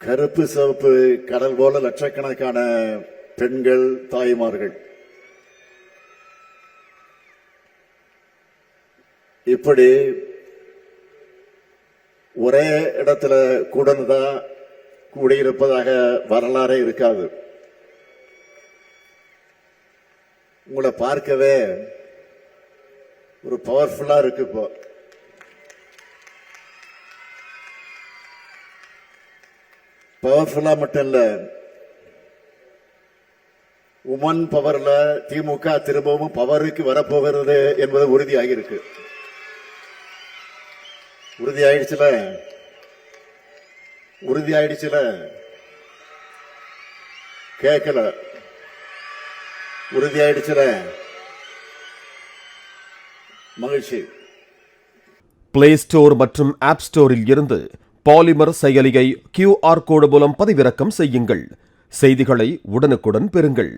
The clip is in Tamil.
கருப்பு சிவப்பு கடல் போல லட்சக்கணக்கான பெண்கள், தாய்மார்கள் இப்படி ஒரே இடத்துல கூடதான் கூடியிருப்பதாக வரலாறே இருக்காது. உங்களை பார்க்கவே ஒரு பவர்ஃபுல்லா இருக்கு. இப்போ பவர்ஃபுல்லா மட்டும் இல்ல, உமன் பவர்ல திமுக திரும்பவும் பவருக்கு வரப்போகிறது என்பது உறுதியாகியிருக்கு. உறுதியாயிடுச்சுல கேட்கல, உறுதியாயிடுச்சுல மகிழ்ச்சி. பிளே ஸ்டோர் மற்றும் ஆப் ஸ்டோரில் இருந்து பாலிமர் செயலியை QR கோடு மூலம் பதிவிறக்கம் செய்யுங்கள். செய்திகளை உடனுக்குடன் பெறுங்கள்.